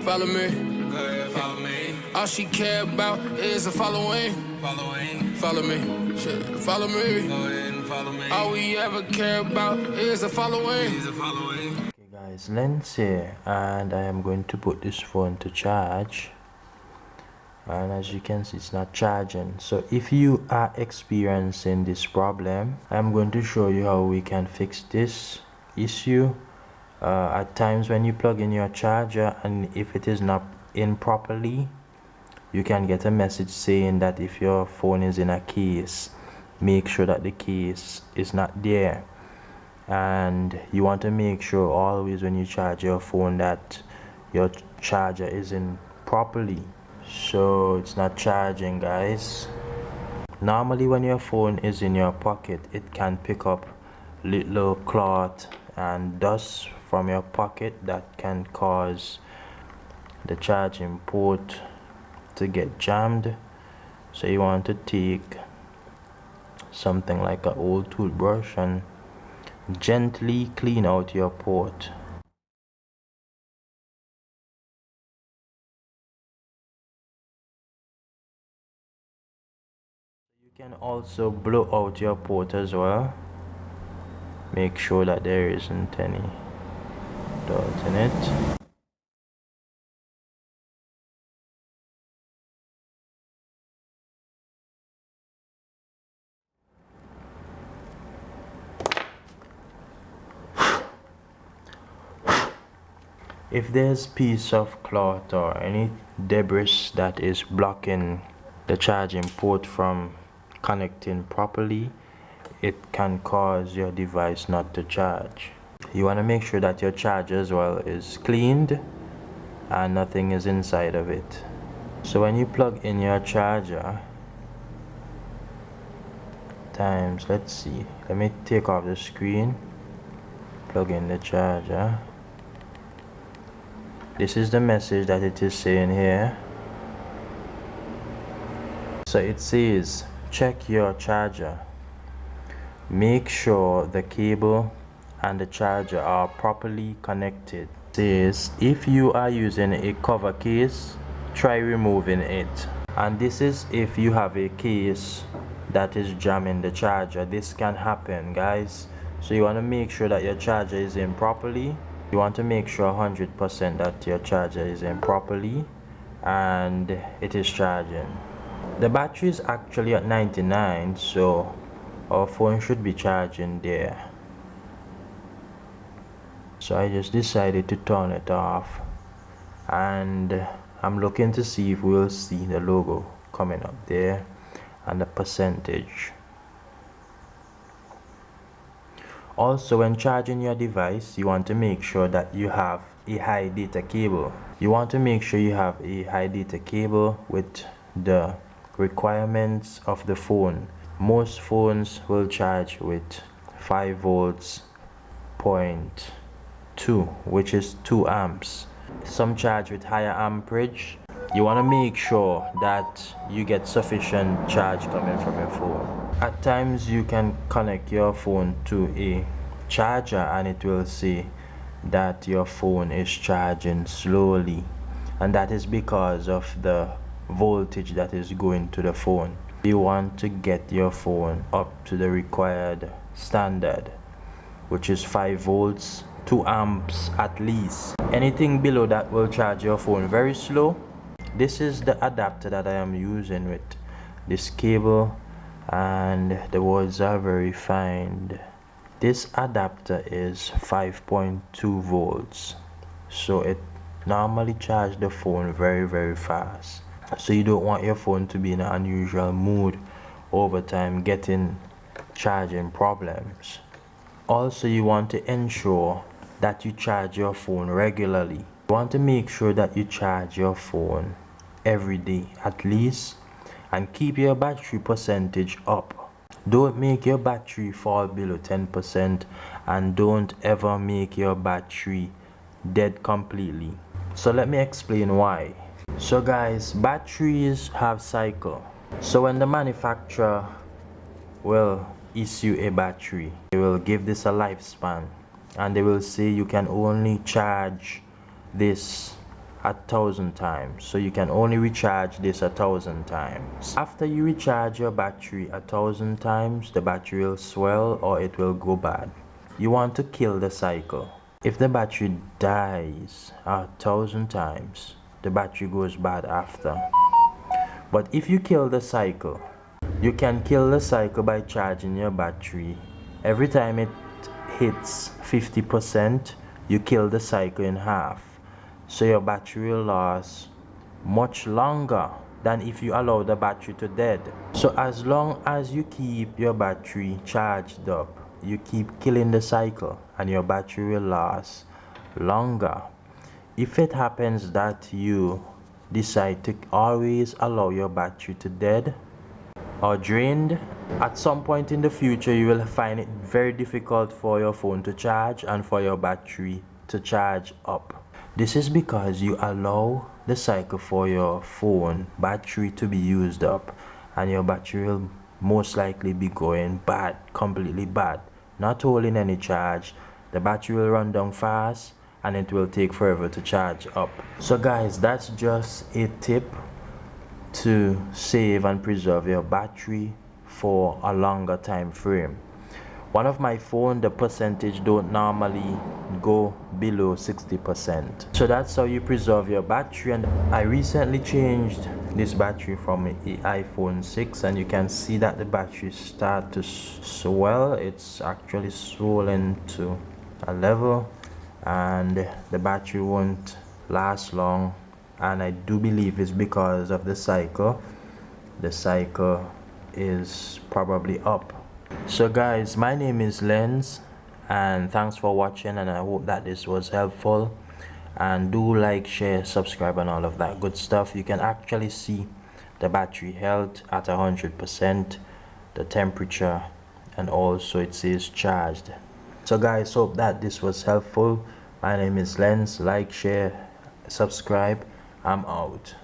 follow me. Follow me. All she care about is a following. Follow me. Shit, follow me. Go ahead and follow me. All we ever care about is a following. Okay guys, Lens here, and I am going to put this phone to charge, and as you can see it's not charging. So if you are experiencing this problem, I'm going to show you how we can fix this issue. At times when you plug in your charger and if it is not in properly, you can get a message saying that if your phone is in a case, make sure that the case is not there. And you want to make sure always when you charge your phone that your charger is in properly. So it's not charging, guys. Normally when your phone is in your pocket, it can pick up little cloth and dust from your pocket that can cause the charging port to get jammed. So you want to take something like an old toothbrush and gently clean out your port. You can also blow out your port as well. Make sure that there isn't any dirt in it. If there's piece of cloth or any debris that is blocking the charging port from connecting properly, it can cause your device not to charge. You want to make sure that your charger as well is cleaned and nothing is inside of it. So when you plug in your charger, let's see, let me take off the screen, plug in the charger. This is the message that it is saying here. So it says, check your charger. Make sure the cable and the charger are properly connected. It says, if you are using a cover case, try removing it. And this is if you have a case that is jamming the charger. This can happen, guys. So you want to make sure that your charger is in properly. You want to make sure 100% that your charger is in properly and it is charging. The battery is actually at 99, so our phone should be charging there. So I just decided to turn it off, and I'm looking to see if we'll see the logo coming up there and the percentage. Also, when charging your device, you want to make sure that you have a high data cable. You want to make sure you have a high data cable with the requirements of the phone. Most phones will charge with 5 volts 0.2, which is 2 amps. Some charge with higher amperage. You want to make sure that you get sufficient charge coming from your phone. At times you can connect your phone to a charger and it will say that your phone is charging slowly, and that is because of the voltage that is going to the phone. You want to get your phone up to the required standard, which is 5 volts 2 amps at least. Anything below that will charge your phone very slow. This is the adapter that I am using with this cable, and the words are very fine. This adapter is 5.2 volts, so it normally charges the phone very fast. So you don't want your phone to be in an unusual mood over time, getting charging problems. Also, you want to ensure that you charge your phone regularly. You want to make sure that you charge your phone every day at least, and keep your battery percentage up. Don't make your battery fall below 10%, and don't ever make your battery dead completely. So let me explain why. So guys, batteries have cycle. So when the manufacturer will issue a battery, they will give this a lifespan, and they will say you can only charge this 1,000 times, so you can only recharge this 1,000 times. After you recharge your battery 1,000 times, the battery will swell or it will go bad. You want to kill the cycle. If the battery dies 1,000 times, the battery goes bad after. But if you kill the cycle, you can kill the cycle by charging your battery. Every time it hits 50%, you kill the cycle in half. So your battery will last much longer than if you allow the battery to dead. So as long as you keep your battery charged up, you keep killing the cycle and your battery will last longer. If it happens that you decide to always allow your battery to dead or drained, at some point in the future you will find it very difficult for your phone to charge and for your battery to charge up. This is because you allow the cycle for your phone battery to be used up, and your battery will most likely be going bad, completely bad, not holding any charge. The battery will run down fast and it will take forever to charge up. So guys, that's just a tip to save and preserve your battery for a longer time frame. One of my phone, the percentage don't normally go below 60%. So that's how you preserve your battery. And I recently changed this battery from an iPhone 6, and you can see that the battery start to swell. It's actually swollen to a level, and the battery won't last long. And I do believe it's because of the cycle. The cycle is probably up. So guys, my name is Lens, and thanks for watching, and I hope that this was helpful. And do like, share, subscribe and all of that good stuff. You can actually see the battery health at 100%, the temperature, and also it says charged. So guys, hope that this was helpful. My name is Lens. Like, share, subscribe. I'm out.